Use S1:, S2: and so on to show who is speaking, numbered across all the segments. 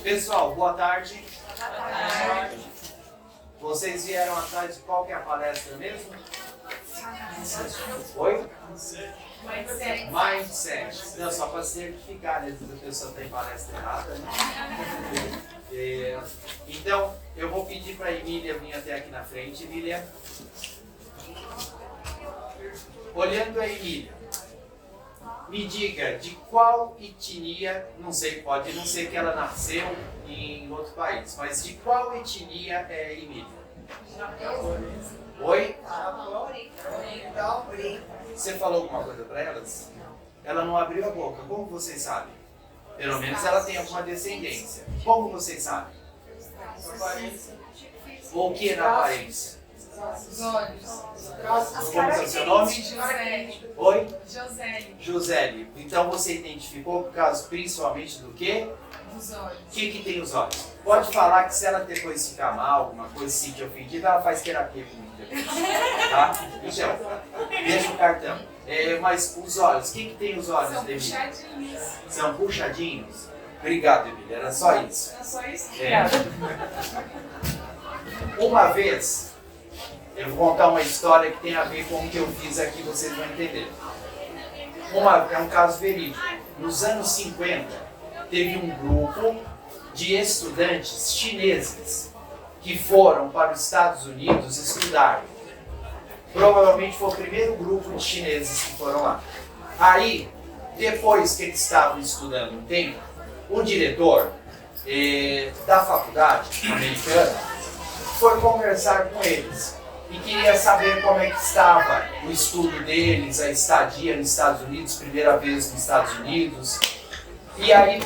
S1: Pessoal, boa tarde.
S2: Boa tarde.
S1: Vocês vieram atrás de qual que é a palestra mesmo? Oi? Mindset. Não, só para certificar, né? Se a pessoa tem palestra errada, né? Então, eu vou pedir para a Emília vir até aqui na frente. Emília. Olhando a Emília, me diga de qual etnia, não sei, pode não ser que ela nasceu em outro país, mas de qual etnia é a Emília? Oi? Você falou alguma coisa para elas? Ela não abriu a boca. Como vocês sabem? Pelo menos ela tem alguma descendência. Como vocês sabem? Ou o que é na aparência?
S2: Os olhos.
S1: Como é o seu nome?
S2: Josélio.
S1: Oi?
S2: Josélio.
S1: Josélio. Então você identificou por causa principalmente do quê?
S2: Dos olhos.
S1: O que tem os olhos? Pode falar que se ela depois ficar mal, alguma coisa, se sentir ofendida, ela faz terapia comigo depois. Tá? Então, deixa o cartão. Mas os olhos, o que tem os olhos,
S2: São
S1: Emília?
S2: puxadinhos.
S1: São puxadinhos? Obrigado, Emília. Era só isso.
S2: Era só isso?
S1: Uma vez, eu vou contar uma história que tem a ver com o que eu fiz aqui, vocês vão entender. É um caso verídico. Nos anos 50, teve um grupo de estudantes chineses que foram para os Estados Unidos estudar. Provavelmente foi o primeiro grupo de chineses que foram lá. Aí, depois que eles estavam estudando um tempo, o diretor da faculdade americana foi conversar com eles e queria saber como é que estava o estudo deles, a estadia nos Estados Unidos, primeira vez nos Estados Unidos. E aí,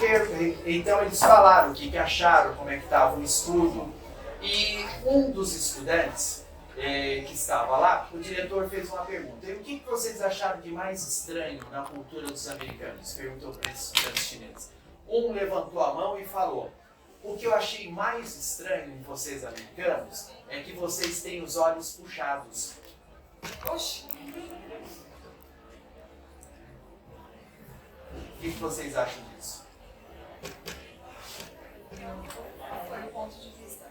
S1: então eles falaram o que acharam, como é que estava o estudo. E um dos estudantes que estava lá, o diretor fez uma pergunta. E o que vocês acharam de mais estranho na cultura dos americanos? Perguntou para esses estudantes chineses. Um levantou a mão e falou: o que eu achei mais estranho em vocês americanos é que vocês têm os olhos puxados.
S2: Oxi.
S1: O que vocês acham disso?
S2: Foi o ponto de vista.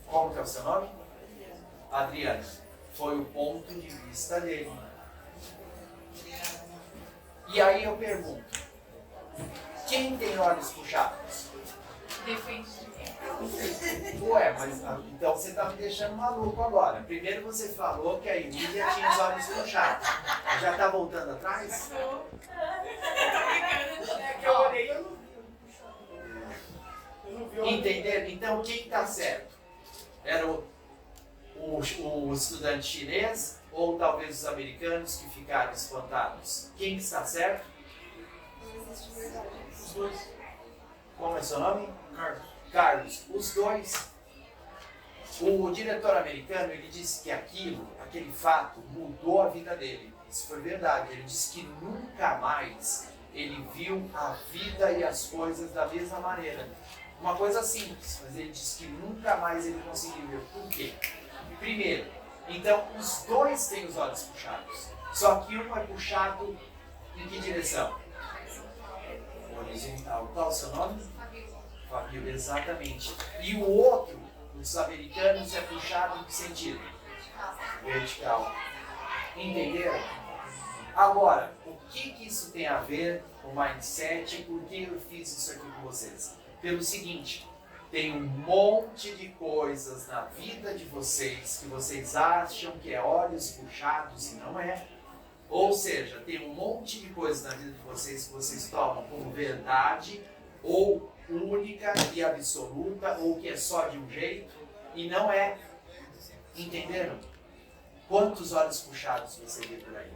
S1: Como que é o seu nome? Adriana. Foi o ponto de vista dele. E aí eu pergunto, quem tem olhos puxados?
S2: Depende de quem.
S1: Ué, mas então você está me deixando maluco agora. Primeiro você falou que a Emília tinha os olhos puxados. Já está voltando atrás?
S2: Eu olhei, eu não vi.
S1: Entenderam? Então quem está certo? Era o estudante chinês ou talvez os americanos que ficaram espantados? Quem que está certo?
S2: Os dois.
S1: Como é seu nome?
S2: Carlos.
S1: Carlos. Os dois. O diretor americano, ele disse que aquele fato mudou a vida dele. Isso foi verdade. Ele disse que nunca mais ele viu a vida e as coisas da mesma maneira. Uma coisa simples, mas ele disse que nunca mais ele conseguiu ver. Por quê? Primeiro, então os dois têm os olhos puxados. Só que um é puxado em que direção? Horizontal. Qual o seu nome? Fabio, exatamente. E o outro, os americanos, é puxado em que sentido? Vertical. Entenderam? Agora, o que isso tem a ver com o mindset e por que eu fiz isso aqui com vocês? Pelo seguinte, tem um monte de coisas na vida de vocês que vocês acham que é olhos puxados e não é. Ou seja, tem um monte de coisas na vida de vocês que vocês tomam como verdade ou única e absoluta, ou que é só de um jeito e não é. Entenderam? Quantos olhos puxados você vê por aí?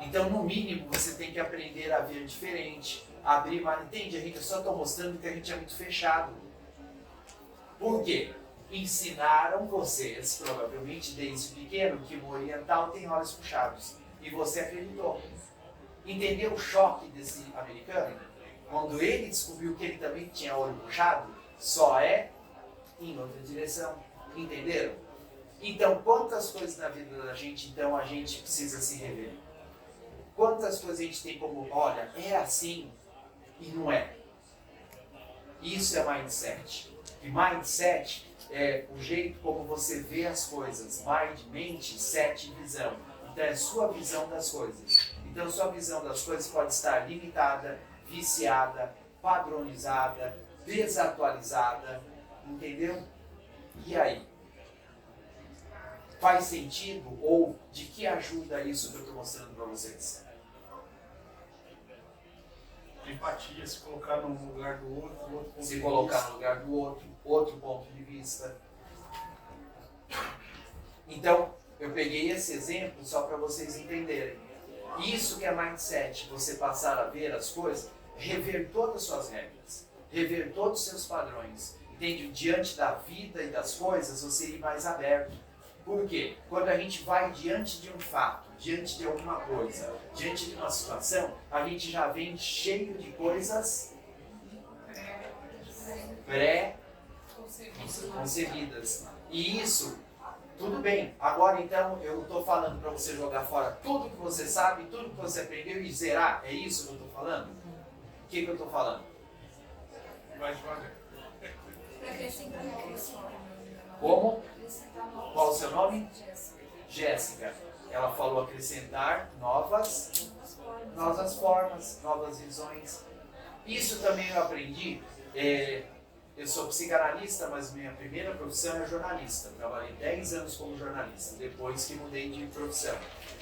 S1: Então, no mínimo, você tem que aprender a ver diferente, abrir mais. Entende? Eu só estou mostrando que a gente é muito fechado. Por quê? Ensinaram vocês, provavelmente desde pequeno, que o oriental tem olhos puxados. E você acreditou. Entendeu o choque desse americano? Quando ele descobriu que ele também tinha olho puxado, só é em outra direção. Entenderam? Então, quantas coisas na vida da gente, então, a gente precisa se rever? Quantas coisas a gente tem como, olha, é assim e não é. Isso é mindset. E mindset é o jeito como você vê as coisas. Mind, mente, set, visão. Então é sua visão das coisas. Então sua visão das coisas pode estar limitada, viciada, padronizada, desatualizada, entendeu? E aí? Faz sentido ou de que ajuda isso que eu estou mostrando para vocês?
S3: Empatia, se colocar no lugar do outro ponto de
S1: Se colocar no lugar do outro ponto de vista. Então, eu peguei esse exemplo só para vocês entenderem. Isso que é mindset, você passar a ver as coisas, rever todas as suas regras, rever todos os seus padrões. Entende? Diante da vida e das coisas, você ir mais aberto. Por quê? Quando a gente vai diante de um fato, diante de alguma coisa, diante de uma situação, a gente já vem cheio de coisas pré-concebidas. E isso, tudo bem. Agora então eu estou falando para você jogar fora tudo que você sabe, tudo que você aprendeu e zerar. É isso que eu estou falando? O que eu estou falando?
S3: Mais devagar.
S1: Como? Qual o seu nome? Jéssica. Ela falou acrescentar novas formas, novas visões. Isso também eu aprendi. Eu sou psicanalista, mas minha primeira profissão é jornalista. Trabalhei 10 anos como jornalista, depois que mudei de profissão.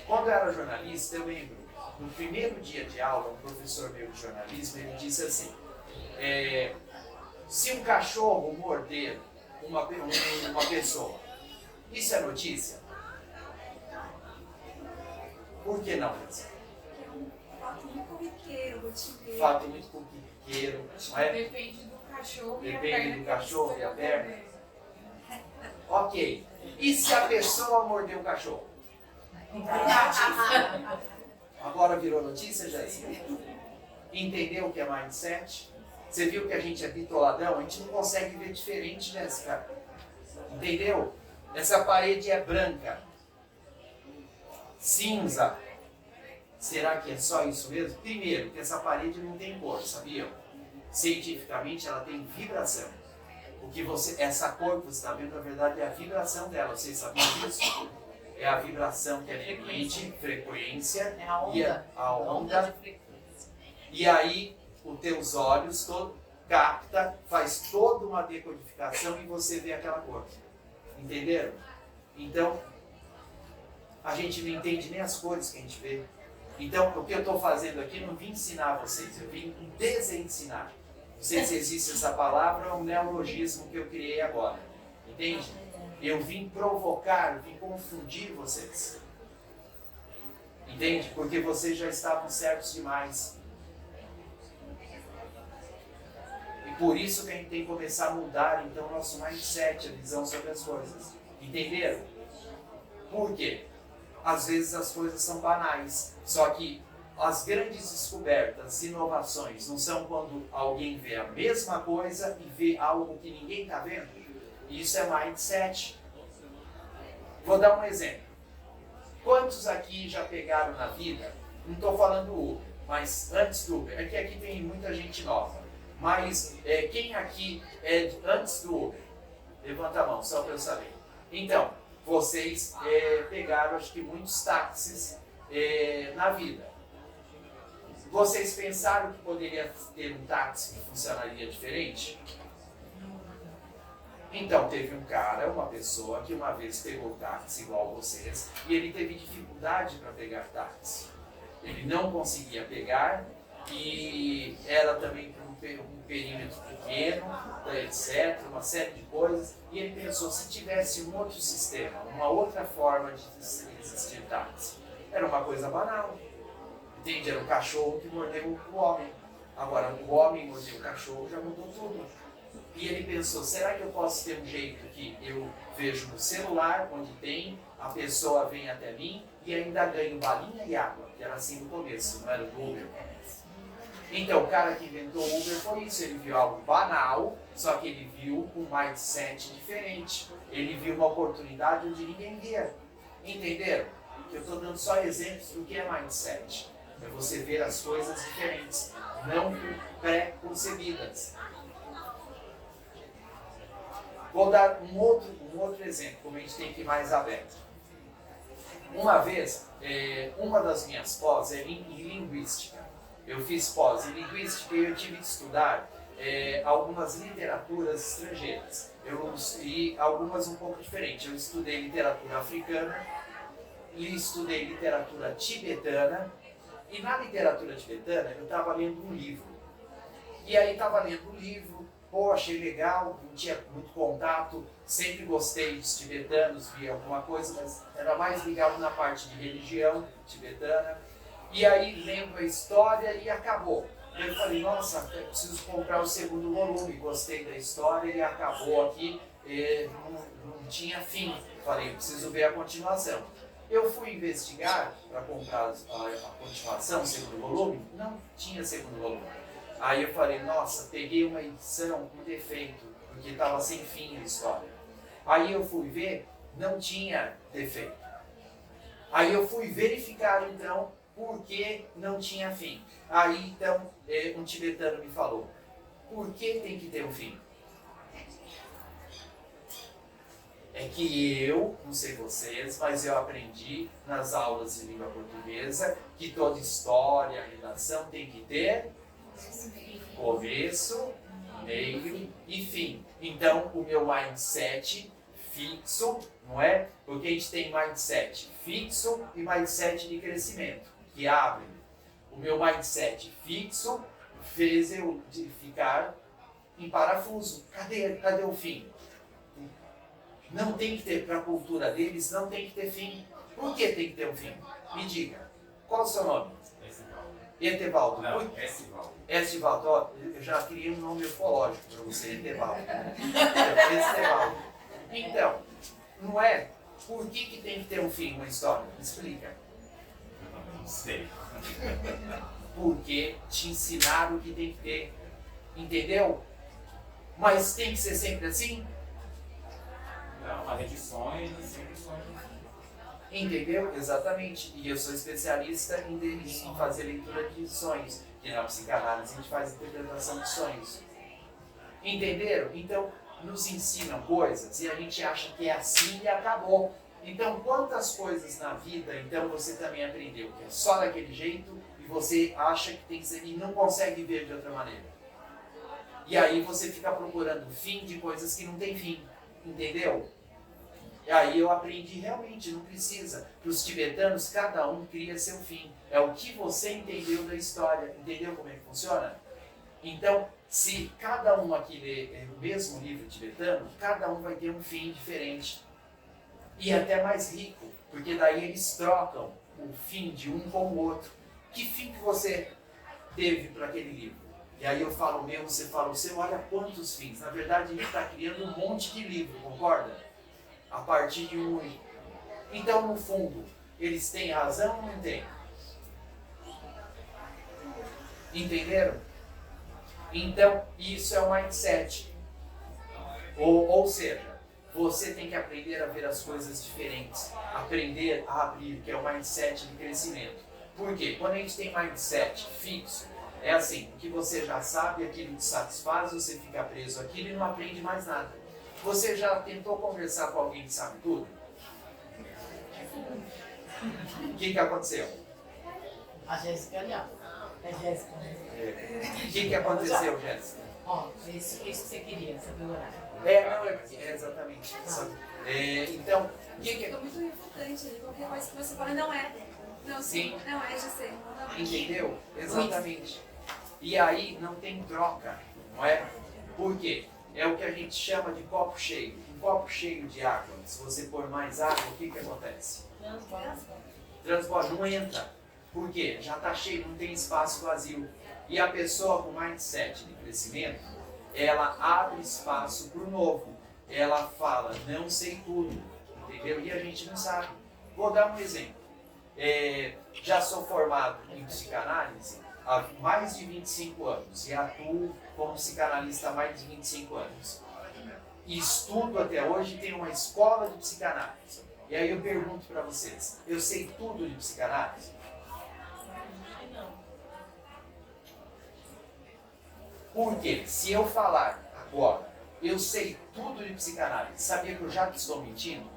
S1: Quando eu era jornalista, eu lembro, no primeiro dia de aula, um professor meu de jornalismo, ele disse assim, se um cachorro morder uma pessoa, isso é notícia? Por que não?
S4: Fato muito corriqueiro, rotineiro.
S1: Fato muito corriqueiro. Não é?
S2: Depende do cachorro e a
S1: Depende
S2: perna.
S1: do cachorro e a perna.
S2: dele.
S1: Ok. E se a pessoa morder o cachorro? Agora virou notícia, Jéssica? Entendeu o que é mindset? Você viu que a gente é bitoladão? A gente não consegue ver diferente, Jéssica. Entendeu? Essa parede é branca. Cinza. Será que é só isso mesmo? Primeiro, que essa parede não tem cor, sabiam? Cientificamente ela tem vibração. O que essa cor que você está vendo, na verdade, é a vibração dela. Vocês sabiam disso? É a vibração que é emite, frequência,
S2: É a onda.
S1: e a onda. E aí, os teus olhos capta, faz toda uma decodificação e você vê aquela cor. Entenderam? Então, a gente não entende nem as cores que a gente vê. Então, o que eu estou fazendo aqui, não vim ensinar vocês, eu vim desensinar. Não sei se existe essa palavra, é um neologismo que eu criei agora. Entende? Eu vim provocar, vim confundir vocês. Entende? Porque vocês já estavam certos demais. E por isso que a gente tem que começar a mudar, então, o nosso mindset, a visão sobre as coisas. Entenderam? Por quê? Às vezes as coisas são banais, só que as grandes descobertas, inovações, não são quando alguém vê a mesma coisa e vê algo que ninguém está vendo? Isso é mindset. Vou dar um exemplo. Quantos aqui já pegaram na vida, não estou falando Uber, mas antes do Uber, é que aqui tem muita gente nova, mas quem aqui é antes do Uber? Levanta a mão, só para eu saber. Então, vocês pegaram, acho que, muitos táxis na vida. Vocês pensaram que poderia ter um táxi que funcionaria diferente? Então, teve um cara, uma pessoa, que uma vez pegou táxi igual vocês, e ele teve dificuldade para pegar táxi. Ele não conseguia pegar, e era também por um perímetro pequeno, etc., uma série de coisas, e ele pensou, se tivesse um outro sistema, uma outra forma de existir táxi, era uma coisa banal, entende? Era o cachorro que mordeu o homem. Agora, o homem mordeu o cachorro, já mudou tudo. E ele pensou, será que eu posso ter um jeito que eu vejo no celular, onde tem, a pessoa vem até mim e ainda ganho balinha e água, que era assim no começo, não era do Uber. Então, o cara que inventou o Uber foi isso, ele viu algo banal, só que ele viu um mindset diferente. Ele viu uma oportunidade onde ninguém via. Entenderam? Eu estou dando só exemplos do que é mindset. É você ver as coisas diferentes, não pré-concebidas. Vou dar um outro exemplo, como a gente tem que ir mais aberto. Uma vez, uma das minhas pós é em linguística. Eu fiz pós em linguística e eu tive que estudar algumas literaturas estrangeiras. E algumas um pouco diferentes. Eu estudei literatura africana, e estudei literatura tibetana, e na literatura tibetana eu estava lendo um livro. E aí estava lendo o livro, pô, achei legal, não tinha muito contato, sempre gostei dos tibetanos, via alguma coisa, mas era mais ligado na parte de religião tibetana. E aí lendo a história e acabou. Eu falei, nossa, eu preciso comprar o segundo volume, gostei da história e acabou aqui, não tinha fim. Falei, preciso ver a continuação. Eu fui investigar para comprar a continuação, o segundo volume, não tinha segundo volume. Aí eu falei, nossa, peguei uma edição com defeito, porque estava sem fim a história. Aí eu fui ver, não tinha defeito. Aí eu fui verificar então por que não tinha fim. Aí então um tibetano me falou, por que tem que ter um fim? É que eu, não sei vocês, mas eu aprendi nas aulas de língua portuguesa que toda história, redação tem que ter começo, meio e fim. Então, o meu mindset fixo, não é? Porque a gente tem mindset fixo e mindset de crescimento, que abre. O meu mindset fixo fez eu ficar em parafuso. Cadê o fim? Não tem que ter, para a cultura deles, não tem que ter fim. Por que tem que ter um fim? Me diga. Qual é o seu nome? Etevaldo.
S5: Não, Estivaldo.
S1: Estivaldo, ó, eu já queria um nome ufológico para você, Etevaldo. Estivaldo. Então, não é? Por que tem que ter um fim, uma história? Me explica.
S5: Não sei.
S1: Porque te ensinaram o que tem que ter. Entendeu? Mas tem que ser sempre assim?
S5: Não, as edições sempre são.
S1: Entendeu? Exatamente. E eu sou especialista em fazer leitura de sonhos. Que na psicanálise a gente faz interpretação de sonhos. Entenderam? Então, nos ensinam coisas e a gente acha que é assim e acabou. Então, quantas coisas na vida, então, você também aprendeu que é só daquele jeito e você acha que tem que ser e não consegue ver de outra maneira. E aí você fica procurando fim de coisas que não tem fim. Entendeu? E aí eu aprendi realmente, não precisa. Para os tibetanos, cada um cria seu fim. É o que você entendeu da história. Entendeu como é que funciona? Então, se cada um aqui lê o mesmo livro tibetano, cada um vai ter um fim diferente. E até mais rico, porque daí eles trocam o fim de um com o outro. Que fim que você teve para aquele livro? E aí eu falo o meu, você fala o seu, olha quantos fins. Na verdade, a gente está criando um monte de livro, concorda? A partir de um único. Então, no fundo, eles têm razão ou não têm? Entenderam? Então, isso é o mindset. Ou seja, você tem que aprender a ver as coisas diferentes. Aprender a abrir, que é o mindset de crescimento. Por quê? Quando a gente tem mindset fixo, é assim, o que você já sabe, aquilo te satisfaz, você fica preso àquilo e não aprende mais nada. Você já tentou conversar com alguém que sabe tudo? O que aconteceu?
S6: A Jéssica ali, ó. É Jéssica.
S1: O que aconteceu, Jéssica?
S6: Ó, isso que você queria, saber o horário.
S1: Exatamente. Então, o que
S4: Fica muito refutante ali, qualquer coisa que você fala, não é. Não, sim, não é, já sei. Não é.
S1: entendeu? Exatamente. E aí não tem troca, não é? Por quê? É o que a gente chama de copo cheio. Um copo cheio de água, se você pôr mais água, o que acontece? Transborda, não entra. Por quê? Já está cheio, não tem espaço vazio. E a pessoa com mindset de crescimento, ela abre espaço para o novo. Ela fala, não sei tudo, entendeu? E a gente não sabe. Vou dar um exemplo. Já sou formado em psicanálise há mais de 25 anos e atuo como psicanalista há mais de 25 anos. E estudo até hoje, tenho uma escola de psicanálise. E aí eu pergunto para vocês, eu sei tudo de psicanálise? Por quê? Se eu falar agora eu sei tudo de psicanálise. Sabia que eu já estou mentindo?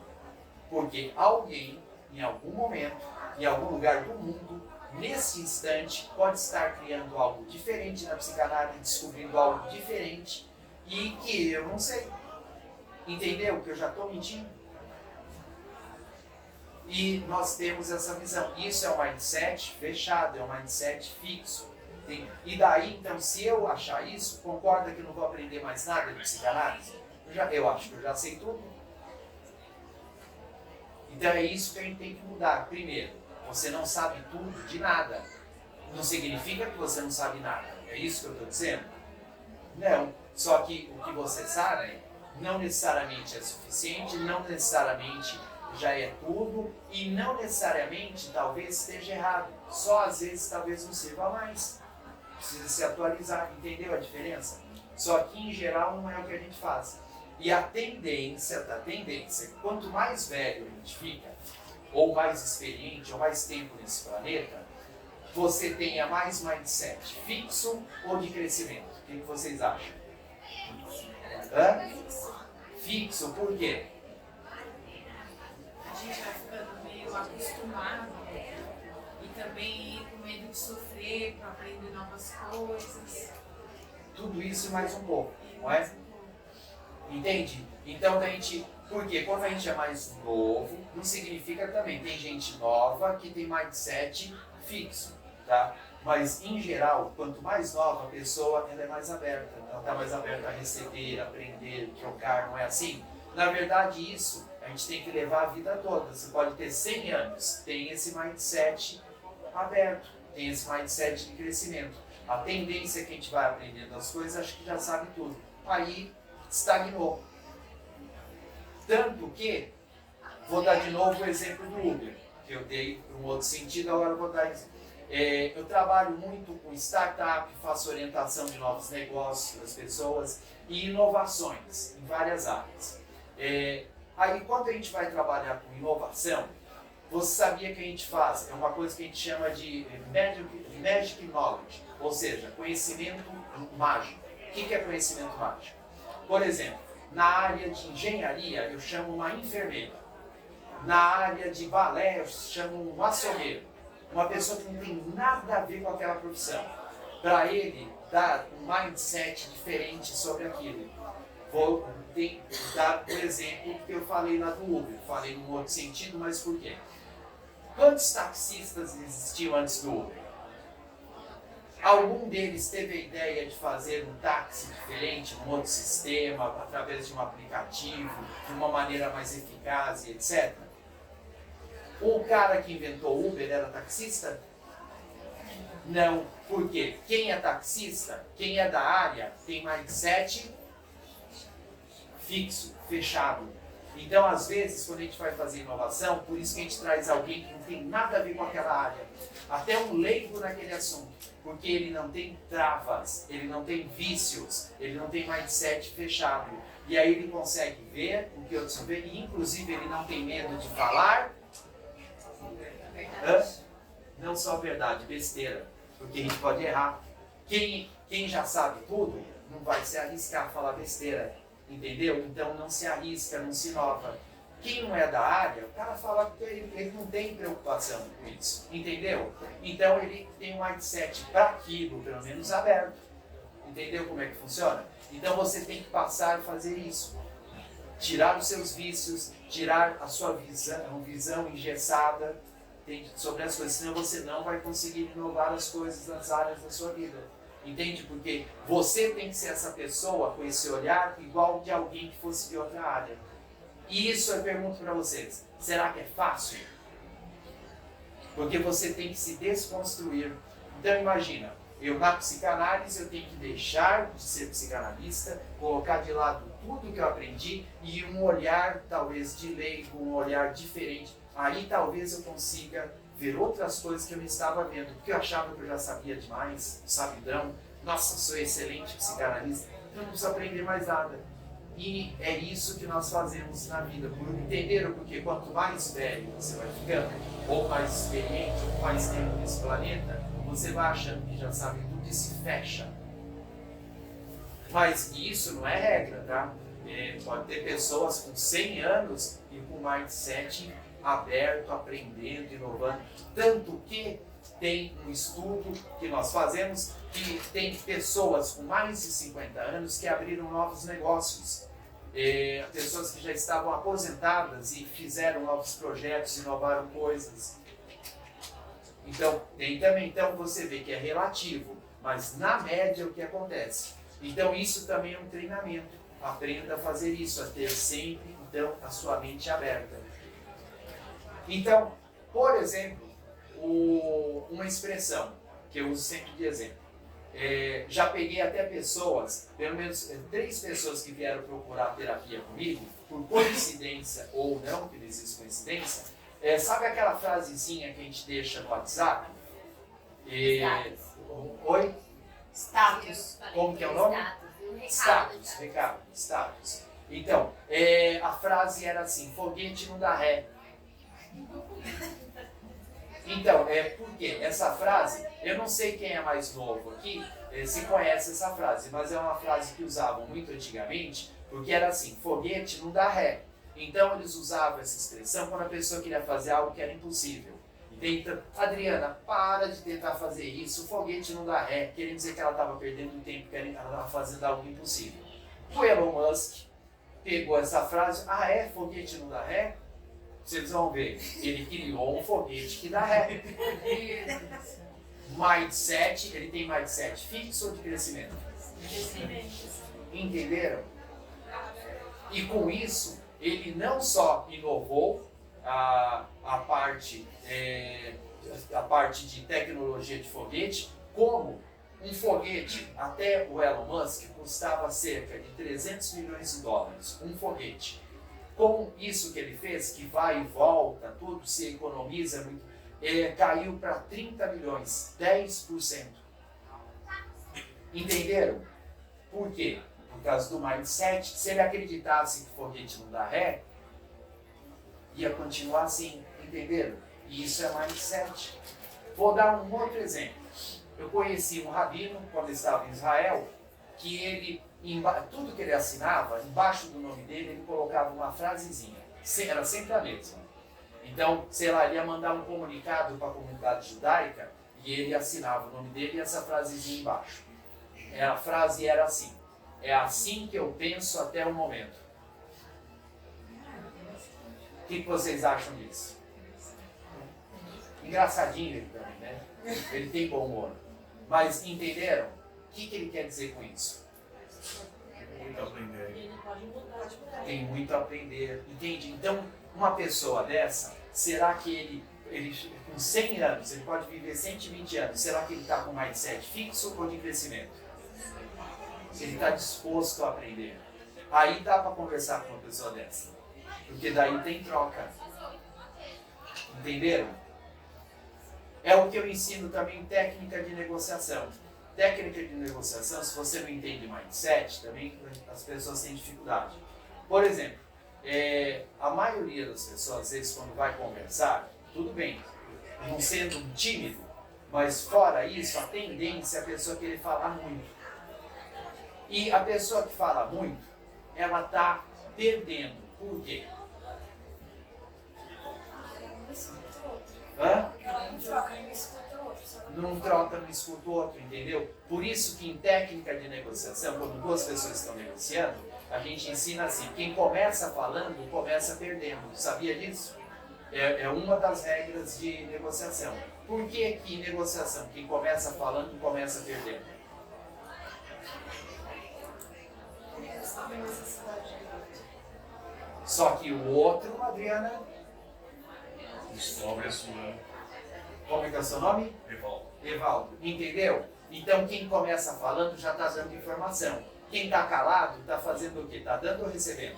S1: Porque alguém, em algum momento, em algum lugar do mundo, nesse instante, pode estar criando algo diferente na psicanálise, descobrindo algo diferente e que eu não sei. Entendeu? Que eu já estou mentindo. E nós temos essa visão. Isso é um mindset fechado, é um mindset fixo. E daí, então, se eu achar isso, concorda que eu não vou aprender mais nada de psicanálise? Eu acho que eu já sei tudo. Então é isso que a gente tem que mudar. Primeiro, você não sabe tudo de nada. Não significa que você não sabe nada. É isso que eu estou dizendo? Não. Só que o que você sabe não necessariamente é suficiente, não necessariamente já é tudo e não necessariamente talvez esteja errado. Só às vezes talvez não sirva mais. Precisa se atualizar, entendeu a diferença? Só que em geral não é o que a gente faz. E a tendência, quanto mais velho a gente fica, ou mais experiente, ou mais tempo nesse planeta, você tenha mais mindset fixo ou de crescimento. O que vocês acham? Fixo, por quê?
S2: A gente vai ficando meio acostumado e também ir com medo de sofrer para aprender novas coisas.
S1: Tudo isso e mais um pouco, não é? Entende? Então a gente, porque quando a gente é mais novo, não significa também, tem gente nova que tem mindset fixo, tá? Mas em geral, quanto mais nova a pessoa, ela é mais aberta, ela está mais aberta a receber, aprender, trocar, não é assim? Na verdade isso, a gente tem que levar a vida toda. Você pode ter 100 anos, tem esse mindset aberto, tem esse mindset de crescimento. A tendência é que a gente vai aprendendo as coisas, acho que já sabe tudo. Aí estagnou. Tanto que, vou dar de novo o exemplo do Uber, que eu dei para um outro sentido, agora eu vou dar exemplo. Eu trabalho muito com startup, faço orientação de novos negócios das pessoas e inovações em várias áreas. Aí, quando a gente vai trabalhar com inovação, você sabia que a gente faz? É uma coisa que a gente chama de magic knowledge, ou seja, conhecimento mágico. O que é conhecimento mágico? Por exemplo, na área de engenharia, eu chamo uma enfermeira. Na área de balé, eu chamo um açougueiro. Uma pessoa que não tem nada a ver com aquela profissão. Para ele, dar um mindset diferente sobre aquilo. Vou dar o exemplo que eu falei lá do Uber. Falei num outro sentido, mas por quê? Quantos taxistas existiam antes do Uber? Algum deles teve a ideia de fazer um táxi diferente, num outro sistema, através de um aplicativo, de uma maneira mais eficaz e etc. O cara que inventou o Uber era taxista? Não. Por quê? Quem é taxista, quem é da área, tem mindset fixo, fechado. Então, às vezes, quando a gente vai fazer inovação, por isso que a gente traz alguém que não tem nada a ver com aquela área. Até um leigo naquele assunto. Porque ele não tem travas, ele não tem vícios, ele não tem mindset fechado. E aí ele consegue ver o que outros veem, e inclusive ele não tem medo de falar. Não só verdade, besteira. Porque a gente pode errar. Quem já sabe tudo, não vai se arriscar a falar besteira. Entendeu? Então não se arrisca, não se inova. Quem não é da área, o cara fala que ele não tem preocupação com isso. Entendeu? Então ele tem um mindset para aquilo, pelo menos aberto. Entendeu como é que funciona? Então você tem que passar e fazer isso. Tirar os seus vícios, tirar a sua visão engessada sobre as coisas, senão você não vai conseguir inovar as coisas nas áreas da sua vida. Entende? Porque você tem que ser essa pessoa com esse olhar igual de alguém que fosse de outra área. E isso eu pergunto para vocês, será que é fácil? Porque você tem que se desconstruir. Então imagina, eu na psicanálise eu tenho que deixar de ser psicanalista, colocar de lado tudo que eu aprendi e um olhar talvez de leigo, um olhar diferente. Aí talvez eu consiga ver outras coisas que eu não estava vendo, porque eu achava que eu já sabia demais, sabidão, nossa, sou excelente psicanalista, então não preciso aprender mais nada. E é isso que nós fazemos na vida, entenderam? Porque quanto mais velho você vai ficando, ou mais experiente, ou mais tempo nesse planeta, você vai achando que já sabe tudo e se fecha. Mas isso não é regra, tá? Pode ter pessoas com 100 anos e com mindset aberto, aprendendo, inovando. Tanto que tem um estudo que nós fazemos que tem pessoas com mais de 50 anos que abriram novos negócios. Pessoas que já estavam aposentadas e fizeram novos projetos, inovaram coisas. Então, tem também, então você vê que é relativo, mas na média o que acontece? Então isso também é um treinamento. Aprenda a fazer isso, a ter sempre então a sua mente aberta. Então, por exemplo, uma expressão que eu uso sempre de exemplo. Já peguei até pessoas, pelo menos 3 pessoas que vieram procurar terapia comigo, por coincidência ou não, que não existe coincidência. Sabe aquela frasezinha que a gente deixa no WhatsApp? Oi?
S6: Status.
S1: Como que é o nome? Status, recado, status. Então, a frase era assim: foguete não dá ré. Então, por quê? Essa frase, eu não sei quem é mais novo aqui, se conhece essa frase, mas é uma frase que usavam muito antigamente, porque era assim: foguete não dá ré. Então eles usavam essa expressão quando a pessoa queria fazer algo que era impossível. Então, Adriana, para de tentar fazer isso, o foguete não dá ré, querendo dizer que ela estava perdendo tempo, que ela estava fazendo algo impossível. O Elon Musk pegou essa frase: foguete não dá ré? Vocês vão ver, ele criou um foguete que dá ré. Mindset, ele tem mindset fixo ou de crescimento? Entenderam? E com isso, ele não só inovou a parte de tecnologia de foguete, como um foguete, até o Elon Musk, custava cerca de 300 milhões de dólares, um foguete. Com isso que ele fez, que vai e volta, tudo se economiza muito, caiu para 30 milhões, 10%. Entenderam? Por quê? Por causa do mindset. Se ele acreditasse que o foguete não dá ré, ia continuar assim, entenderam? E isso é mindset. Vou dar um outro exemplo. Eu conheci um rabino, quando estava em Israel, que ele, tudo que ele assinava, embaixo do nome dele, ele colocava uma frasezinha. Era sempre a mesma. Então, sei lá, ele ia mandar um comunicado para a comunidade judaica e ele assinava o nome dele e essa frasezinha embaixo. A frase era assim: é assim que eu penso até o momento. O que vocês acham disso? Engraçadinho ele também, né? Ele tem bom humor. Mas entenderam? O que ele quer dizer com isso?
S3: Muito a aprender.
S6: Ele pode mudar de lugar.
S1: Tem muito a aprender. Entende? Então, uma pessoa dessa, será que ele com 100 anos, ele pode viver 120 anos, será que ele está com mindset fixo ou de crescimento? Ele está disposto a aprender. Aí dá para conversar com uma pessoa dessa. Porque daí tem troca. Entenderam? É o que eu ensino também em técnica de negociação. Técnica de negociação, se você não entende mindset, também as pessoas têm dificuldade. Por exemplo, a maioria das pessoas, às vezes, quando vai conversar, tudo bem, não sendo um tímido, mas fora isso, a tendência é a pessoa querer falar muito. E a pessoa que fala muito, ela está perdendo. Por quê? Hã? Não troca, não escuta o outro, entendeu? Por isso que em técnica de negociação, quando duas pessoas estão negociando, a gente ensina assim: quem começa falando, começa perdendo. Sabia disso? É uma das regras de negociação. Por que que em negociação, quem começa falando, começa perdendo? Só que o outro, Adriana,
S3: Descobre a sua
S1: como é que é o seu nome?
S3: revolta.
S1: Evaldo, entendeu? Então quem começa falando já está dando informação. Quem está calado está fazendo o quê? Está dando ou recebendo?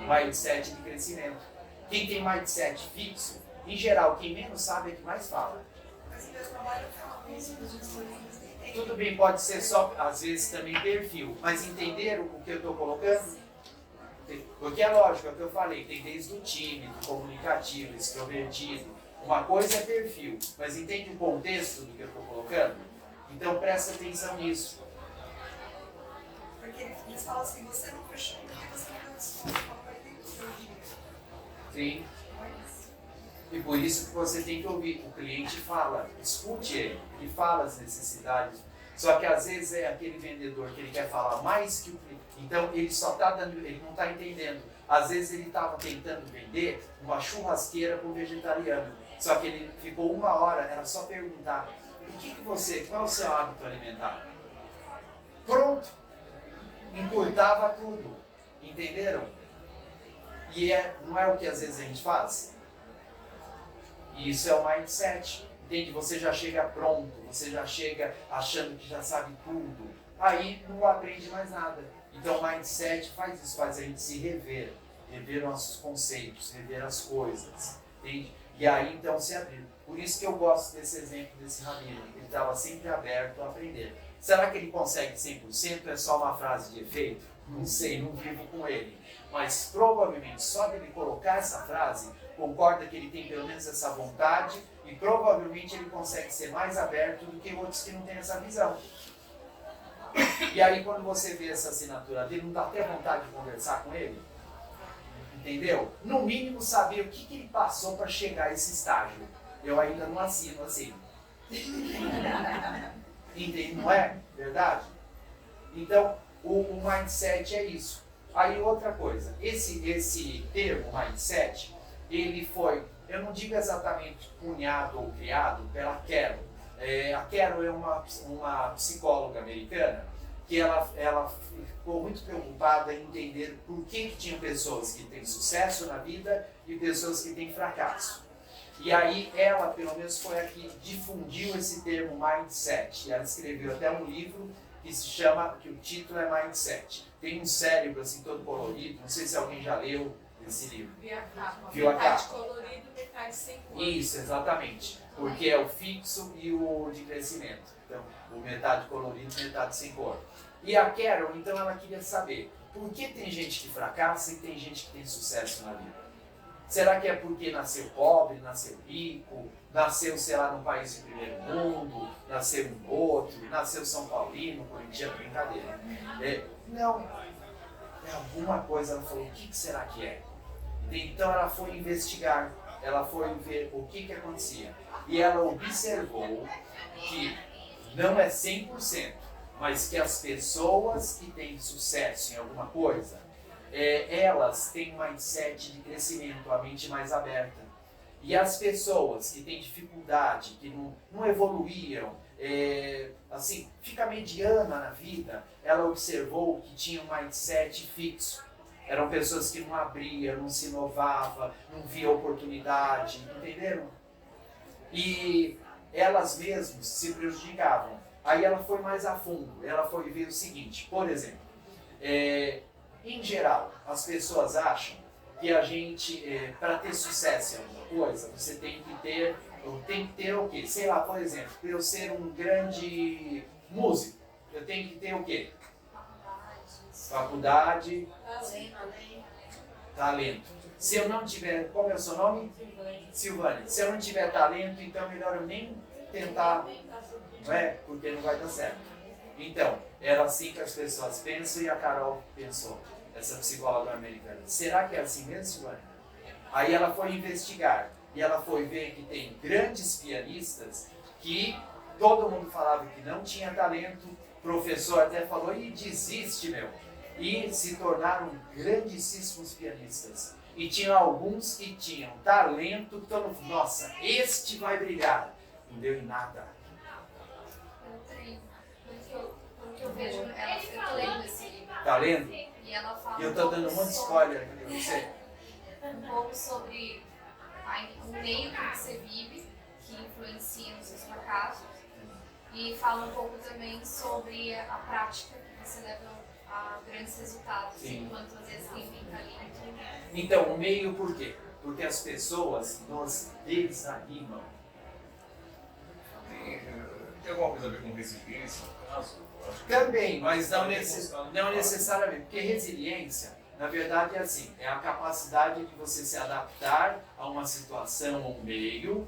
S1: Mindset de crescimento. Quem tem mindset fixo, em geral, quem menos sabe é que mais fala. Tudo bem, pode ser só, às vezes, também perfil, mas entenderam o que eu estou colocando? Porque é lógico, é o que eu falei, tem desde o tímido, comunicativo, extrovertido. Uma coisa é perfil, mas entende o contexto do que eu estou colocando? Então presta atenção nisso.
S4: Porque eles falam assim, você não fechou porque você não deu desconto, papai tem que ter o dinheiro.
S1: Sim.
S4: Mas,
S1: E por isso que você tem que ouvir. O cliente fala, escute ele fala as necessidades. Só que às vezes é aquele vendedor que ele quer falar mais que o cliente. Então ele só está dando, ele não está entendendo. Às vezes ele estava tentando vender uma churrasqueira para o vegetariano. Só que ele ficou 1 hora, era só perguntar, qual é o seu hábito alimentar? Pronto. Encurtava tudo. Entenderam? E não é o que às vezes a gente faz? E isso é o mindset. Entende? Você já chega pronto, você já chega achando que já sabe tudo. Aí não aprende mais nada. Então o mindset faz isso, faz a gente se rever nossos conceitos, rever as coisas. Entende? E aí então se abrir. Por isso que eu gosto desse exemplo desse rabino. Ele estava sempre aberto a aprender. Será que ele consegue 100%? É só uma frase de efeito? Não sei, não vivo com ele. Mas provavelmente só dele colocar essa frase, concorda que ele tem pelo menos essa vontade e provavelmente ele consegue ser mais aberto do que outros que não têm essa visão. E aí quando você vê essa assinatura dele, não dá até vontade de conversar com ele? Entendeu? No mínimo saber o que ele passou para chegar a esse estágio. Eu ainda não assino assim. Entende? Não é verdade? Então, o mindset é isso. Aí outra coisa, esse termo mindset, ele foi, eu não digo exatamente cunhado ou criado pela Carol. A Carol é uma psicóloga americana que ela ficou muito preocupada em entender por que tinham pessoas que têm sucesso na vida e pessoas que têm fracasso. E aí ela, pelo menos, foi a que difundiu esse termo mindset. E ela escreveu até um livro que se chama, que o título é Mindset. Tem um cérebro assim todo colorido, não sei se alguém já leu esse livro.
S2: Vi a capa.
S1: Viu a
S2: Metade
S1: capa?
S2: colorido, metade sem cor.
S1: Isso, exatamente. Porque é o fixo e o de crescimento. Então, o metade colorido, metade sem cor. E a Carol, então, ela queria saber por que tem gente que fracassa e tem gente que tem sucesso na vida. Será que é porque nasceu pobre, nasceu rico, nasceu, sei lá, num país de primeiro mundo, nasceu em outro, nasceu São Paulino, corintiano, brincadeira? Não. É alguma coisa, ela falou, o que será que é? Então ela foi investigar, ela foi ver o que acontecia. E ela observou que não é 100%, mas que as pessoas que têm sucesso em alguma coisa, elas têm um mindset de crescimento, a mente mais aberta. E as pessoas que têm dificuldade, que não evoluíram, assim, fica mediana na vida, ela observou que tinha um mindset fixo. Eram pessoas que não abriam, não se inovavam, não via oportunidade, entenderam? E elas mesmas se prejudicavam. Aí ela foi mais a fundo, ela foi ver o seguinte, por exemplo, em geral, as pessoas acham que a gente, para ter sucesso em alguma coisa, você tem que ter o quê? Sei lá, por exemplo, para eu ser um grande músico, eu tenho que ter o quê? Faculdade, talento. Se eu não tiver, qual é o seu nome? Silvânia. Se eu não tiver talento, então é melhor eu nem tentar, não é? Porque não vai dar certo. Então, era assim que as pessoas pensam e a Carol pensou, essa psicóloga americana. Será que é assim mesmo, Silvânia? Aí ela foi investigar e ela foi ver que tem grandes pianistas que todo mundo falava que não tinha talento, o professor até falou, e desiste, meu. E se tornaram grandíssimos pianistas. E tinham alguns que tinham talento, que todo mundo, nossa, este vai brilhar. Não deu em nada.
S4: Pelo que eu vejo, eu tô lendo esse livro.
S1: Tá lendo?
S4: E ela fala
S1: E eu tô dando um monte de spoiler aqui pra você.
S4: um pouco sobre o meio que você vive, que influencia nos seus fracassos. E fala um pouco também sobre a prática que você leva a grandes resultados,
S1: Sim.
S4: enquanto às vezes quem fica ali.
S1: Então, o meio por quê? Porque as pessoas nos desanimam.
S7: Tem alguma coisa a ver com resiliência, no caso? Acho que
S1: Também, mas não
S7: necessariamente.
S1: necessariamente. Porque resiliência, na verdade, é assim, é a capacidade de você se adaptar a uma situação ou um meio,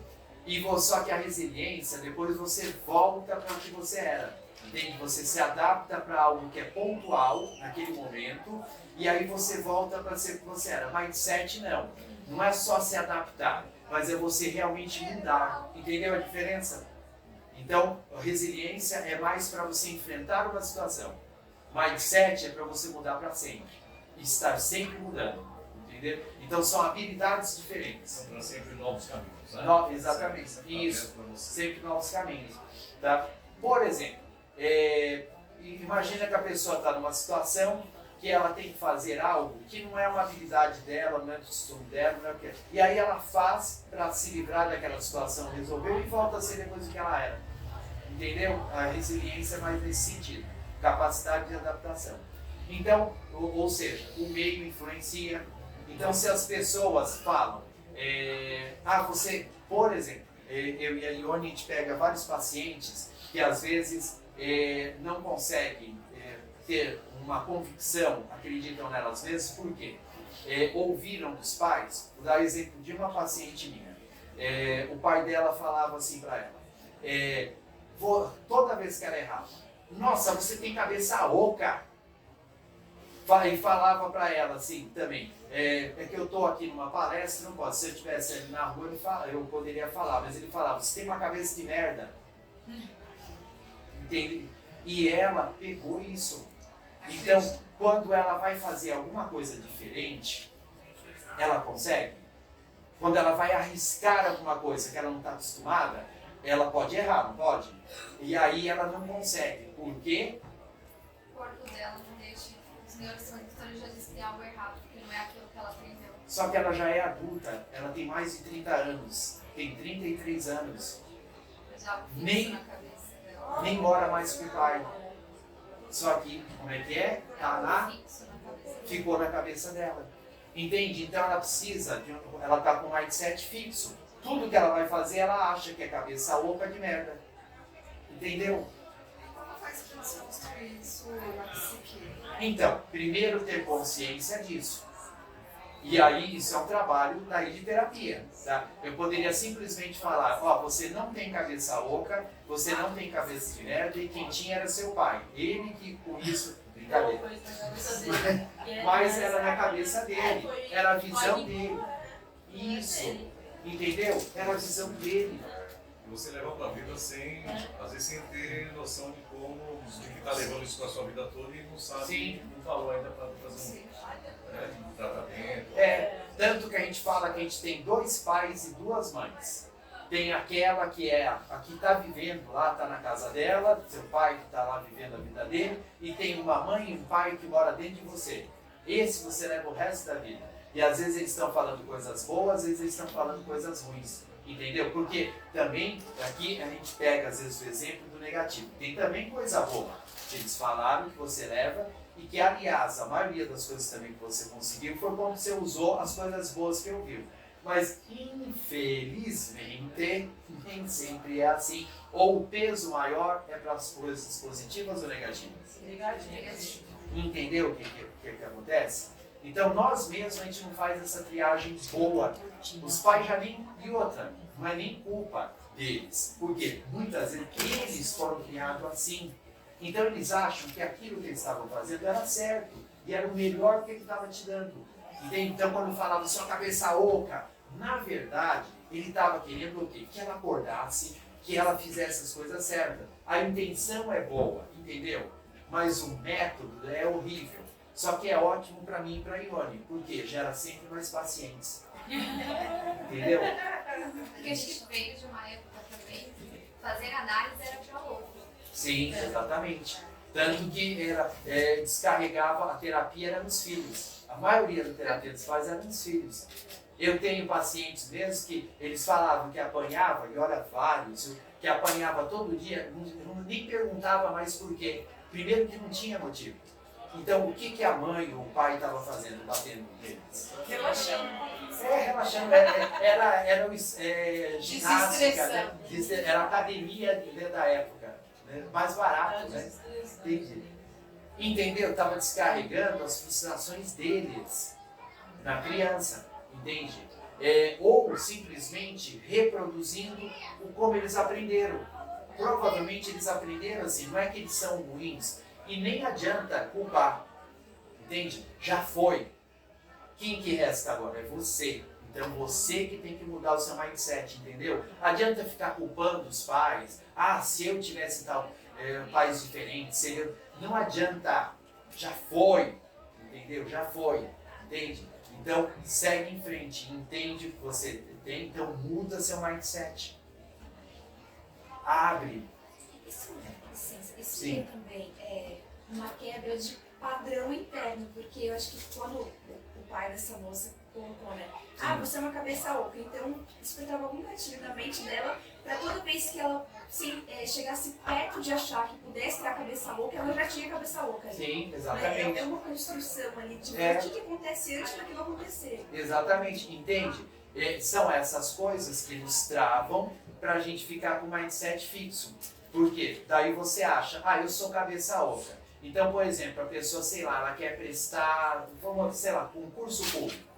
S1: só que a resiliência, depois você volta para o que você era. Entende? Você se adapta para algo que é pontual naquele momento e aí você volta para ser o que você era. Mindset não. Não é só se adaptar, mas é você realmente mudar. Entendeu a diferença? Então, a resiliência é mais para você enfrentar uma situação. Mindset é para você mudar para sempre. Estar sempre mudando. Entendeu? Então, são habilidades diferentes.
S7: Então, sempre novos caminhos, né?
S1: Exatamente.
S7: Sempre
S1: Isso.
S7: pra você.
S1: Sempre novos caminhos. Tá? Por exemplo, imagina que a pessoa está numa situação que ela tem que fazer algo que não é uma habilidade dela, não é do costume dela, não é o que é. E aí ela faz para se livrar daquela situação, resolveu e volta a ser depois o que ela era. Entendeu? A resiliência é mais nesse sentido. Capacidade de adaptação. Então, ou seja, o meio influencia. Então, se as pessoas falam, você, por exemplo, eu e a Ione, a gente pega vários pacientes que às vezes não conseguem ter uma convicção, acreditam nela às vezes, por quê? Ouviram dos pais, vou dar exemplo de uma paciente minha. O pai dela falava assim para ela, toda vez que ela errava, nossa, você tem cabeça oca. E falava para ela assim também, que eu estou aqui numa palestra, não posso, se eu estivesse ali na rua eu poderia falar, mas ele falava, você tem uma cabeça de merda. Entende? E ela pegou isso. Então, quando ela vai fazer alguma coisa diferente, ela consegue. Quando ela vai arriscar alguma coisa que ela não está acostumada, ela pode errar, não pode? E aí ela não consegue. Por quê?
S4: O corpo dela não deixa. Os neurotransmissores já dizem que tem algo errado, porque não é aquilo que ela aprendeu.
S1: Só que ela já é adulta, ela tem mais de 30 anos, tem 33 anos.
S4: Já fixo
S1: Nem-
S4: na cabeça dela.
S1: Nem mora mais com o pai. Só que, como é que é? Tá lá,
S4: Fixo na cabeça dela.
S1: ficou na cabeça dela. Entende? Então ela precisa, ela tá com um mindset fixo. Tudo que ela vai fazer, ela acha que é cabeça oca de merda. Entendeu?
S2: Como faz pra você construir isso na psique?
S1: Então, primeiro ter consciência disso. E aí, isso é um trabalho daí de terapia, tá? Eu poderia simplesmente falar, você não tem cabeça oca, você não tem cabeça de merda, e quem tinha era seu pai. Ele que com isso, brincadeira. Mas era na cabeça dele, era a visão dele. Isso, entendeu? Era a visão dele.
S7: E você leva pra vida sem, às vezes sem ter noção de como, de que tá levando isso pra sua vida toda e não sabe,
S1: Sim.
S7: não falou ainda pra fazer um tratamento.
S1: Tanto que a gente fala que a gente tem 2 pais e 2 mães. Tem aquela que é a que está vivendo lá, está na casa dela, seu pai que está lá vivendo a vida dele, e tem uma mãe e um pai que mora dentro de você. Esse você leva o resto da vida. E às vezes eles estão falando coisas boas, às vezes eles estão falando coisas ruins. Entendeu? Porque também, aqui a gente pega às vezes o exemplo do negativo. Tem também coisa boa que eles falaram, que você leva, e que aliás, a maioria das coisas também que você conseguiu foi quando você usou as coisas boas que ouviu. Mas infelizmente, nem sempre é assim. Ou o peso maior é para as coisas positivas ou negativas.
S2: Negativo.
S1: Entendeu o que acontece? Então nós mesmos a gente não faz essa triagem boa. Os pais já nem. E outra, não é nem culpa deles. Porque muitas vezes eles foram criados assim. Então eles acham que aquilo que eles estavam fazendo era certo. E era o melhor que ele estava te dando. Entende? Então quando falava sua cabeça oca, na verdade ele estava querendo o quê? Que ela acordasse, que ela fizesse as coisas certas. A intenção é boa, entendeu? Mas o método é horrível. Só que é ótimo para mim e para a Ione, porque gera sempre mais pacientes. Entendeu?
S4: Porque a gente veio de uma época também, fazer análise era para louco.
S1: Sim, exatamente. Tanto que descarregava, a terapia era nos filhos. A maioria da terapia dos pais era nos filhos. Eu tenho pacientes mesmo que eles falavam que apanhava, e olha vários, que apanhava todo dia, nem perguntava mais por quê. Primeiro que não tinha motivo. Então, o que a mãe ou o pai estava fazendo, batendo neles?
S2: Relaxando.
S1: Relaxando. Era ginástica, né?
S2: Desestressando.
S1: Era academia da época. Né? Mais barato, né? Entendi. Entendeu? Estava descarregando as frustrações deles na criança. Entende? Ou simplesmente reproduzindo como eles aprenderam. provavelmente eles aprenderam assim, não é que eles são ruins, e nem adianta culpar, entende? Já foi. Quem que resta agora? É você. Então você que tem que mudar o seu mindset, entendeu? Adianta ficar culpando os pais. Ah, se eu tivesse tal, pais diferentes, seria... Não adianta. Já foi, entendeu? Já foi, entende? Então segue em frente, entende o que você tem, então muda seu mindset. Abre.
S8: Isso é também uma quebra de padrão interno, porque eu acho que quando o pai dessa moça colocou, né? Ah, você é uma cabeça oca, então despertava algum gatilho na mente dela para toda vez que ela chegasse perto de achar que pudesse ter a cabeça oca, ela já tinha a cabeça oca.
S1: Sim, exatamente.
S8: É uma construção ali de o que acontece antes daquilo acontecer.
S1: Exatamente, entende? São essas coisas que nos travam para a gente ficar com o mindset fixo. Por quê? Daí você acha, eu sou cabeça oca. Então, por exemplo, a pessoa, sei lá, ela quer prestar, vamos, sei lá, concurso público.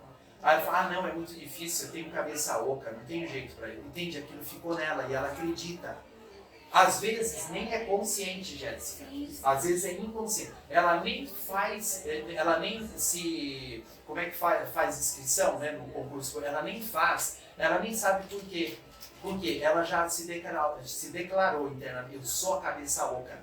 S1: Aí ela fala, não, é muito difícil, eu tenho cabeça oca, não tenho jeito para ele. Entende? Aquilo ficou nela e ela acredita. Às vezes nem é consciente, Jéssica. Às vezes é inconsciente. Ela nem faz, ela nem se... Como é que faz inscrição, né, no concurso? Ela nem faz, ela nem sabe por quê. Porque ela já se declarou internamente, eu sou a cabeça oca.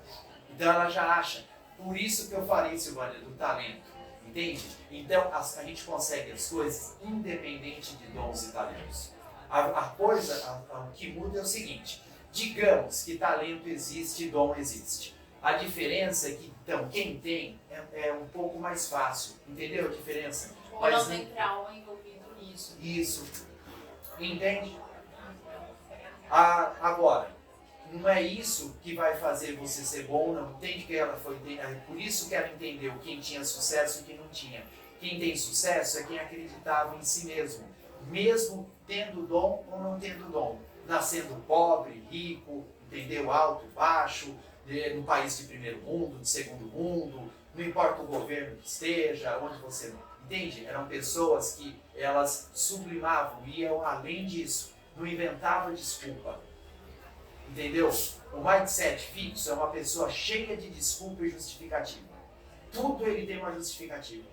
S1: Então ela já acha. Por isso que eu falei, Silvânia, do talento. Entende? Então a gente consegue as coisas independente de dons e talentos. O que muda é o seguinte. Digamos que talento existe e dom existe. A diferença é que, então, quem tem é um pouco mais fácil. Entendeu a diferença?
S2: Ou não tem trauma envolvido nisso.
S1: Isso. Entende? Agora, não é isso que vai fazer você ser bom, não. Entende que ela foi... Por isso que ela entendeu quem tinha sucesso e quem não tinha. Quem tem sucesso é quem acreditava em si mesmo. Mesmo tendo dom ou não tendo dom. Nascendo pobre, rico, entendeu? Alto, baixo, no país de primeiro mundo, de segundo mundo, não importa o governo que esteja, onde você... Entende? Eram pessoas que elas sublimavam, iam além disso, não inventavam desculpa. Entendeu? O mindset fixo é uma pessoa cheia de desculpa e justificativa. Tudo ele tem uma justificativa.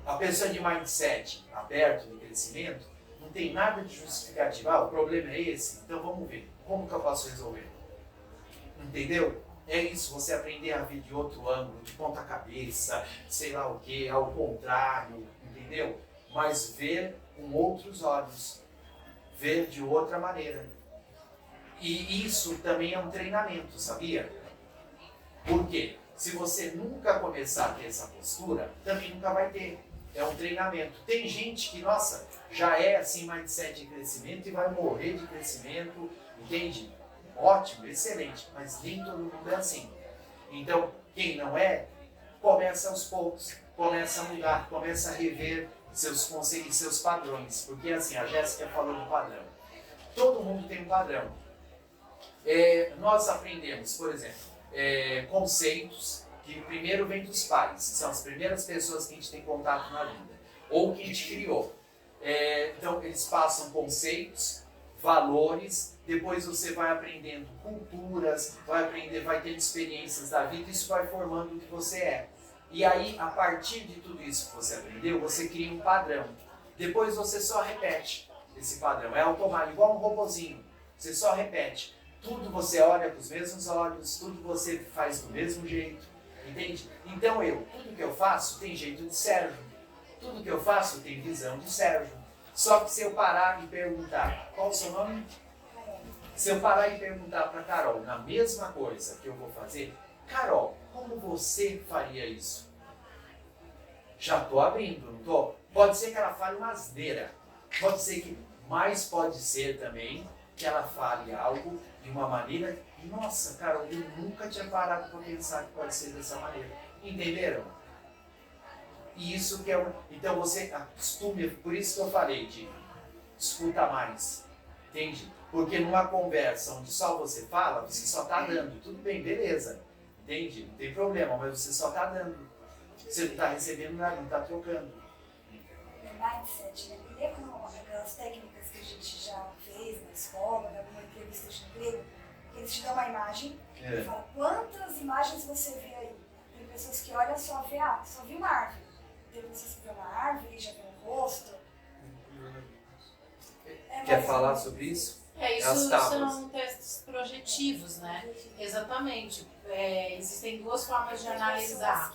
S1: A pessoa de mindset aberto, de crescimento, não tem nada de justificativa. O problema é esse, então vamos ver. Como que eu posso resolver? Entendeu? É isso, você aprender a ver de outro ângulo, de ponta cabeça, sei lá o que, ao contrário, entendeu? Mas ver com outros olhos, ver de outra maneira. E isso também é um treinamento, sabia? Por quê? Se você nunca começar a ter essa postura, também nunca vai ter. É um treinamento. Tem gente que, nossa, já é assim mindset de crescimento e vai morrer de crescimento, entende? Ótimo, excelente, mas nem todo mundo é assim. Então, quem não é, começa aos poucos, começa a mudar, começa a rever seus conceitos, seus padrões. Porque assim, a Jéssica falou do padrão. Todo mundo tem um padrão. Nós aprendemos, por exemplo, conceitos que primeiro vem dos pais, são as primeiras pessoas que a gente tem contato na vida, ou que a gente criou. Então, eles passam conceitos, valores, depois você vai aprendendo culturas, vai tendo experiências da vida, isso vai formando o que você é. E aí, a partir de tudo isso que você aprendeu, você cria um padrão. Depois você só repete esse padrão, é automático, igual um robozinho, você só repete. Tudo você olha com os mesmos olhos, tudo você faz do mesmo jeito, entende? Então tudo que eu faço tem jeito de Sérgio, tudo que eu faço tem visão de Sérgio. Só que se eu parar e perguntar, qual o seu nome? Se eu parar e perguntar para Carol na mesma coisa que eu vou fazer, Carol, como você faria isso? Já estou abrindo, não estou? Pode ser que ela fale uma asneira, pode ser que, mas pode ser também que ela fale algo de uma maneira, nossa, Carol, eu nunca tinha parado para pensar que pode ser dessa maneira. Entenderam? E isso que é então você acostume, por isso que eu falei de escuta mais, entende? Porque numa conversa onde só você fala, você só está dando, tudo bem, beleza, entende? Não tem problema, mas você só está dando, você não está recebendo nada, não está trocando.
S8: Mindset, né? Lembra aquelas técnicas que a gente já fez na escola, em alguma entrevista de emprego?
S9: Eles te dão uma imagem e falam quantas imagens você vê aí. Tem pessoas que olham só viu uma árvore. Tem pessoas que vê uma árvore e já vê um rosto.
S1: Quer falar sobre isso?
S6: Isso são testes projetivos, né? Exatamente. Existem duas formas de analisar.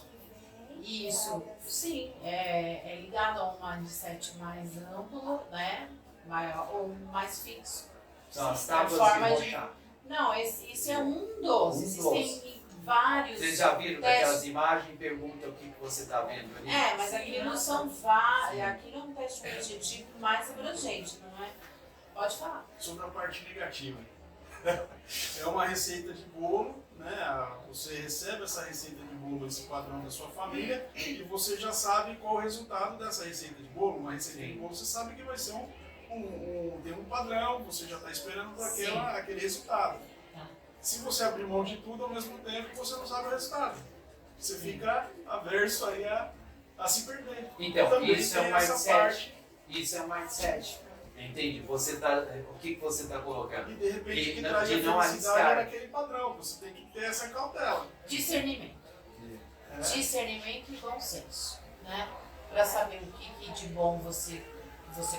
S6: Isso, sim, é ligado a um mindset mais amplo, né? Maior, ou mais fixo.
S1: São as tábuas de Rorschach.
S6: Não, esse é um dos. Existem vários.
S1: Vocês já viram daquelas imagens e perguntam o que você está vendo ali?
S6: Mas aquilo são vários. Aquilo é um teste projetivo mais abrangente, não é? Pode falar.
S3: Sobre a parte negativa. É uma receita de bolo, né? Você recebe essa receita de bolo, esse padrão da sua família, e você já sabe qual o resultado dessa receita de bolo. Uma receita de bolo, você sabe que vai ser tem um padrão, você já está esperando por aquele resultado. Se você abrir mão de tudo ao mesmo tempo, você não sabe o resultado. Você fica averso aí a se perder.
S1: Então, isso é um mindset. Isso é um mindset. Entende? O que você está colocando?
S3: E de repente
S1: E
S3: que
S1: não-
S3: traz a
S1: de não
S3: felicidade
S1: arriscar.
S3: é naquele padrão. Você tem que ter essa cautela.
S6: Discernimento. Discernimento e bom senso, né? Para saber o que de bom você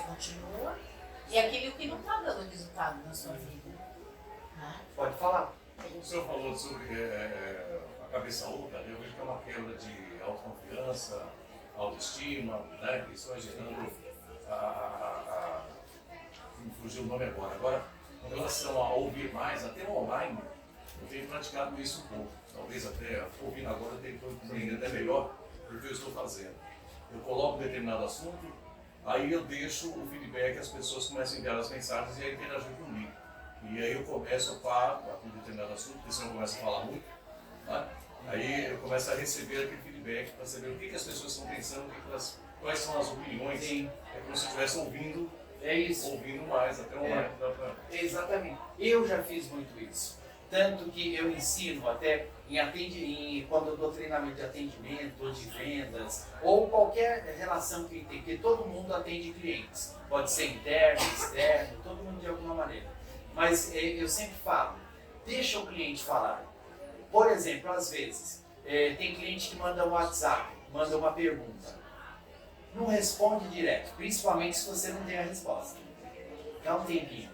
S6: continua e aquilo que não está dando resultado na sua vida. Né?
S1: Pode falar.
S7: Como o senhor falou sobre a cabeça oca, eu vejo que é uma quebra de autoconfiança, autoestima, né? Isso vai gerando me fugiu o nome agora. Agora, com relação a ouvir mais, até online, eu tenho praticado isso um pouco. Talvez até ouvindo agora eu tenho que compreender até melhor o que eu estou fazendo. Eu coloco um determinado assunto, aí eu deixo o feedback, as pessoas começam a enviar as mensagens e aí interagir comigo. E aí eu paro com um determinado assunto, porque senão eu começo a falar muito, né? Aí eu começo a receber aquele feedback para saber o que as pessoas estão pensando, quais são as opiniões.
S1: Sim.
S7: É como se eu estivesse ouvindo.
S1: É isso.
S7: Ouvindo mais, até online.
S1: Exatamente. Eu já fiz muito isso. Tanto que eu ensino até quando eu dou treinamento de atendimento, ou de vendas, ou qualquer relação que tem, porque todo mundo atende clientes. Pode ser interno, externo, todo mundo de alguma maneira. Mas eu sempre falo, deixa o cliente falar. Por exemplo, às vezes, tem cliente que manda um WhatsApp, manda uma pergunta. Não responde direto, principalmente se você não tem a resposta. Dá um tempinho.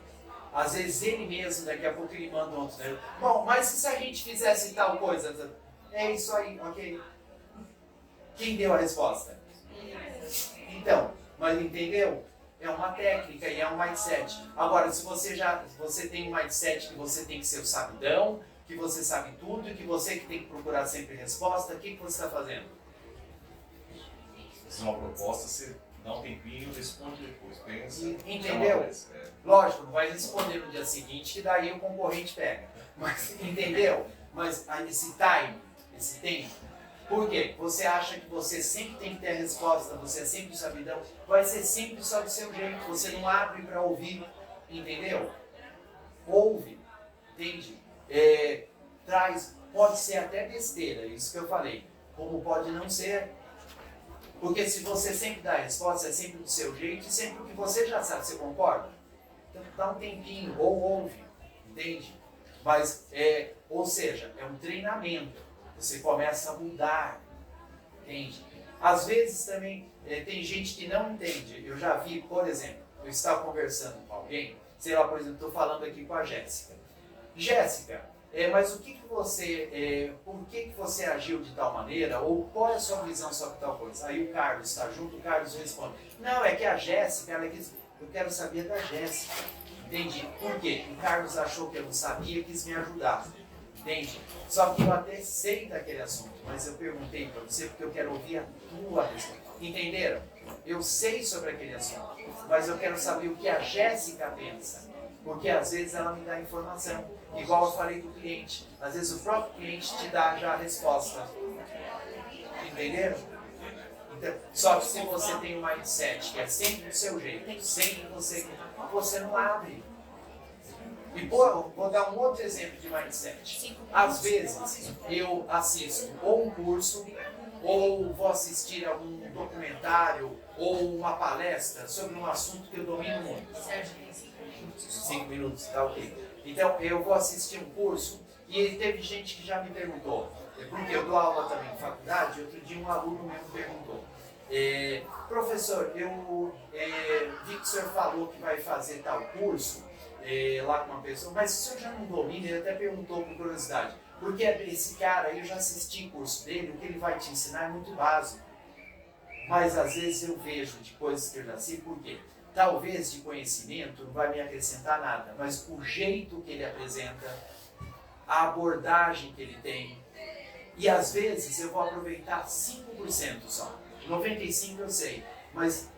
S1: Às vezes ele mesmo, daqui a pouco ele manda outro. Né? Bom, mas e se a gente fizesse tal coisa? É isso aí, ok. Quem deu a resposta? Então, mas entendeu? É uma técnica e é um mindset. Agora, se você tem um mindset que você tem que ser o sabidão, que você sabe tudo e que você que tem que procurar sempre resposta, o que você está fazendo?
S7: Se é uma proposta, você dá um tempinho, responde depois, pensa.
S1: Entendeu? Lógico, não vai responder no dia seguinte, que daí o concorrente pega. Mas, entendeu? Mas esse time, esse tempo, por quê? Você acha que você sempre tem que ter a resposta, você é sempre sabidão, vai ser sempre só do seu jeito, você não abre para ouvir, entendeu? Ouve, entende? Pode ser até besteira, isso que eu falei, como pode não ser. Porque se você sempre dá a resposta, é sempre do seu jeito e sempre o que você já sabe, você concorda? Então dá um tempinho, ou ouve, entende? Mas, ou seja, é um treinamento. Você começa a mudar, entende? Às vezes também tem gente que não entende. Eu já vi, por exemplo, eu estava conversando com alguém, sei lá, por exemplo, estou falando aqui com a Jéssica. Jéssica, mas por que você agiu de tal maneira? Ou qual é a sua visão sobre tal coisa? Aí o Carlos está junto, o Carlos responde, não, é que a Jéssica, eu quero saber da Jéssica. Entendi. Por quê? O Carlos achou que eu não sabia e quis me ajudar. Entende? Só que eu até sei daquele assunto, mas eu perguntei para você porque eu quero ouvir a tua resposta. Entenderam? Eu sei sobre aquele assunto, mas eu quero saber o que a Jéssica pensa. Porque às vezes ela me dá informação. Igual eu falei do cliente. Às vezes o próprio cliente te dá já a resposta. Entenderam? Então, só que se você tem um mindset que é sempre do seu jeito, sempre você não abre. E vou dar um outro exemplo de mindset. Às vezes eu assisto ou um curso, ou vou assistir algum documentário, ou uma palestra sobre um assunto que eu domino muito. 5 minutos, tá ok. Então, eu vou assistir um curso e teve gente que já me perguntou, porque eu dou aula também em faculdade, outro dia um aluno mesmo perguntou, professor, eu vi que o senhor falou que vai fazer tal curso lá com uma pessoa, mas o senhor já não domina? Ele até perguntou por curiosidade, porque esse cara, eu já assisti o curso dele, o que ele vai te ensinar é muito básico. Mas às vezes eu vejo de coisas que eu já sei, por quê? Talvez de conhecimento não vai me acrescentar nada, mas o jeito que ele apresenta, a abordagem que ele tem, e às vezes eu vou aproveitar 5% só. 95% eu sei, mas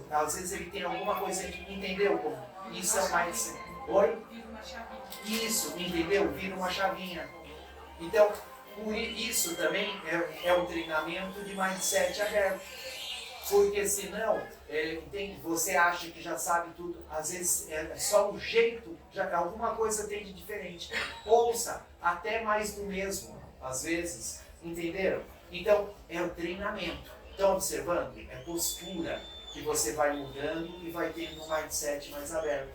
S1: às vezes ele tem alguma coisa que entendeu como. Isso é mais. Oi? Isso, entendeu? Vira uma chavinha. Então, isso também é um treinamento de mindset aberto. Porque senão, você acha que já sabe tudo, às vezes é só o jeito, já alguma coisa tem de diferente. Ouça, até mais do mesmo, às vezes, entenderam? Então, é o treinamento. Estão observando? É postura que você vai mudando e vai tendo um mindset mais aberto.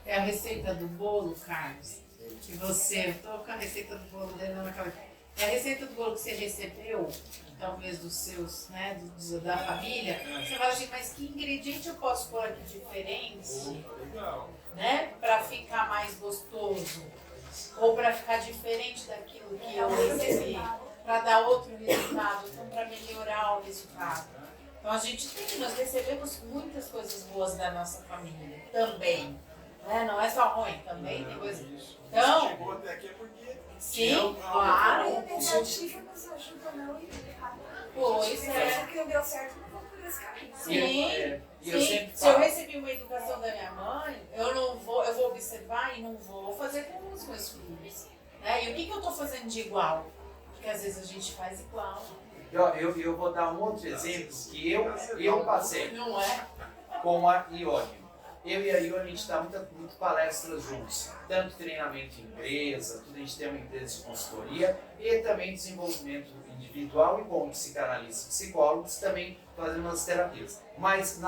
S6: É a receita do bolo, Carlos, que você... Estou com a receita do bolo dentro da minha cabeça. É a receita do bolo que você recebeu, talvez dos seus, né, da família. Você fala assim, mas que ingrediente eu posso pôr aqui diferente, né, para ficar mais gostoso? Ou para ficar diferente daquilo que eu recebi, para dar outro resultado, então para melhorar o resultado. Então a gente nós recebemos muitas coisas boas da nossa família também, né? Não é só ruim, também tem coisas. Então,
S3: chegou até aqui é porque
S6: sim, claro.
S9: A tentativa nos ajuda a não ir errado.
S6: Pois
S9: Se
S6: é.
S9: que não deu certo, não vou por esse caminho.
S6: Sim,
S1: sim.
S6: Se eu recebi uma educação da minha mãe, eu vou observar e não vou fazer com os meus filhos. Né? E o que eu estou fazendo de igual? Porque às vezes a gente faz igual.
S1: Eu vou dar um outro exemplo que eu passei
S6: Não é?
S1: com a Ione. Eu e a Ione, a gente dá muito palestras juntos, tanto treinamento em empresa, tudo, a gente tem uma empresa de consultoria e também desenvolvimento individual e com psicanalistas e psicólogos também fazendo as terapias. Mas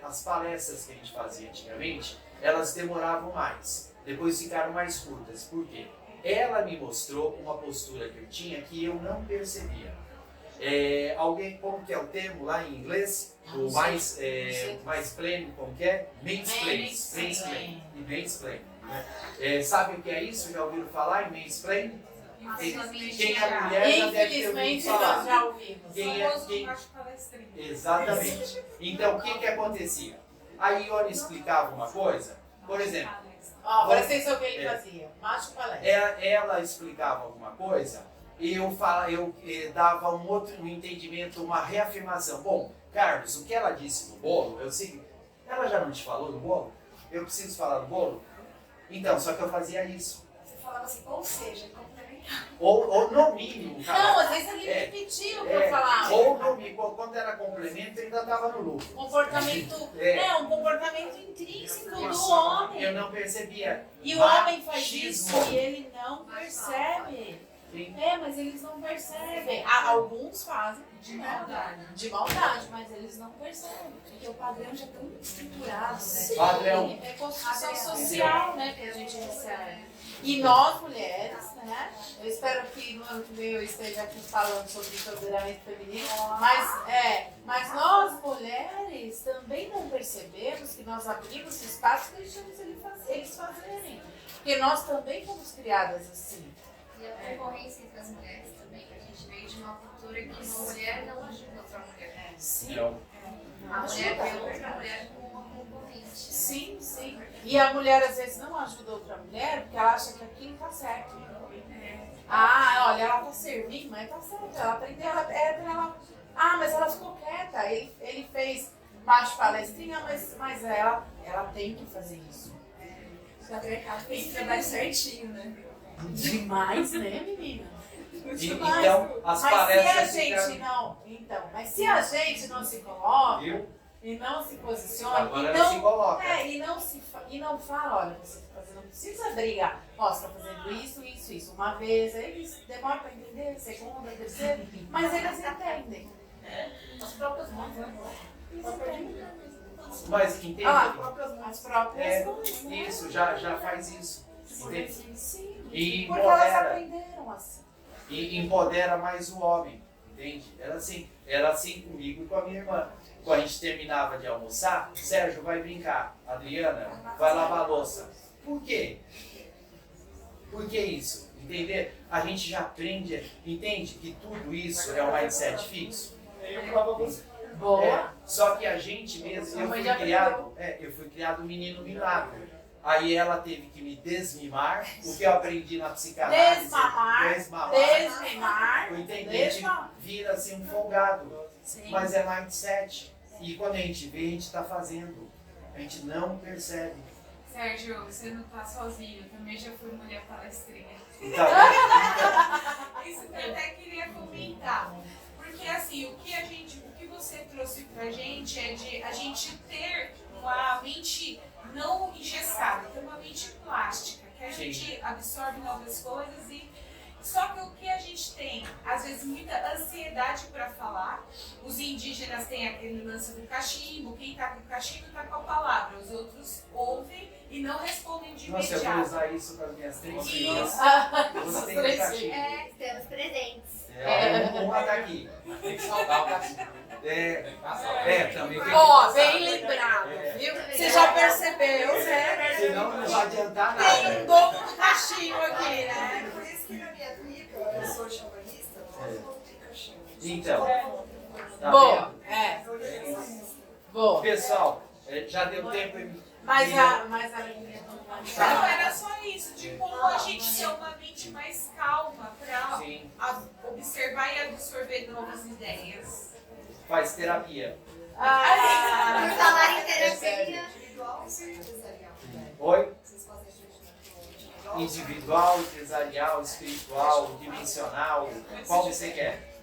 S1: as palestras que a gente fazia antigamente, elas demoravam mais, depois ficaram mais curtas. Por quê? Ela me mostrou uma postura que eu tinha que eu não percebia. Como que é o termo lá em inglês? O mais pleno, como que é? Mansplaining. Sabe o que é isso? Já ouviram falar em mansplaining? Quem é mulher já deve ter ouvido falar.
S6: Nós já ouvimos.
S1: Exatamente. Então, o que acontecia? A Ione explicava uma coisa, por exemplo...
S6: Presta atenção o que ele fazia. Macho palestra.
S1: Ela explicava alguma coisa e eu dava um entendimento, uma reafirmação. Bom, Carlos, o que ela disse no bolo, eu sei, ela já não te falou do bolo? Eu preciso falar do bolo? Então, só que eu fazia isso.
S9: Você falava assim, ou seja, complementar.
S1: Ou no mínimo, cara.
S6: Não, às vezes ele repetia o que eu falava.
S1: Ou no mínimo, quando era complemento, ainda estava no lucro.
S6: Comportamento, um comportamento intrínseco do homem.
S1: Eu não percebia.
S6: E o homem faz isso
S1: Machismo.
S6: e ele não percebe.
S1: Sim.
S6: Mas eles não percebem. Alguns fazem de maldade, mas eles não percebem.
S8: Porque o padrão já é tão estruturado, né?
S6: Sim,
S1: Padrão.
S6: é construção social, né, que a gente recebe. E nós, mulheres, né, eu espero que no ano que vem eu esteja aqui falando sobre empoderamento feminino, mas nós, mulheres, também não percebemos que nós abrimos espaço e deixamos eles fazerem. Porque nós também fomos criadas assim.
S4: E a concorrência entre as mulheres também, que a gente veio de uma cultura que uma mulher não ajuda outra mulher.
S6: Sim.
S4: A mulher vê outra mulher como uma concorrente.
S6: Sim, sim. E a mulher às vezes não ajuda outra mulher porque ela acha que aquilo tá certo. Olha, ela tá servindo, mas tá certo. Ela aprendeu, mas ela ficou quieta. Ele fez macho palestrinha, mas ela tem que fazer isso.
S8: O patriarcado fez esse trabalho certinho, né?
S6: Demais, né, menina?
S1: Então, as palestras...
S6: Mas se a gente não se coloca e não se posiciona,
S1: Agora ela se coloca.
S6: e não fala, olha, você tá fazendo, não precisa brigar. Você tá fazendo isso, uma vez, aí eles demoram para entender, segunda, terceira, mas eles entendem. As próprias mães, né?
S1: Mas entende?
S6: As próprias mães, né?
S1: Isso, já faz isso. Entende?
S6: Sim.
S1: E
S6: Porque elas
S1: empodera.
S6: aprenderam assim.
S1: E empodera mais o homem, entende? Era assim comigo e com a minha irmã. Quando a gente terminava de almoçar, Sérgio vai brincar, Adriana vai lavar a louça. Por quê? Por que isso? Entender? A gente já aprende, entende que tudo isso é um mindset fixo.
S6: Boa.
S1: Só que a gente mesmo, eu fui criado um menino mimado. Aí ela teve que me desmimar, o que eu aprendi na psicanálise.
S6: Desmimar.
S1: O entendente vira assim um folgado.
S6: Sim.
S1: Mas é mindset. E quando a gente vê, a gente está fazendo. A gente não percebe.
S2: Sérgio, você não tá sozinho, eu também já fui mulher palestrinha.
S1: Tá
S2: Isso que eu até queria comentar. Porque assim, o que você trouxe pra gente é de a gente ter uma mente não engessada, ter uma mente plástica, que a gente absorve novas coisas e só que o que a gente tem, às vezes, muita ansiedade para falar. Os indígenas têm aquele lance do cachimbo, quem tá com o cachimbo tá com a palavra, os outros ouvem e não respondem de
S1: Nossa, eu vou
S2: imediato.
S1: usar isso com as minhas 3
S2: Isso.
S1: filhas. Você tem que cachimbo.
S8: Estamos presentes.
S1: Uma tá aqui.
S5: Tem que saudar o cachimbo.
S1: Também tem
S6: Ó,
S1: que
S6: bem lembrado, viu? Você já percebeu, né?
S1: Senão não vai adiantar
S6: Tem
S1: nada.
S6: um dono do cachimbo aqui, né?
S9: Por isso que na minha tribo, eu sou xamanista, todo mundo tem cachimbo.
S1: Então, tá
S6: Boa.
S1: vendo?
S6: Boa.
S1: Pessoal, já deu tempo.
S6: Mas a linha não vai
S2: Não, era só isso, de como a gente ter uma mente mais calma para
S1: Sim,
S2: observar e absorver novas ideias.
S1: faz terapia.
S8: Por falar em terapia,
S9: Individual e empresarial.
S1: Oi?
S9: Vocês fazem individual?
S1: Individual, empresarial, espiritual, dimensional. Qual você quer?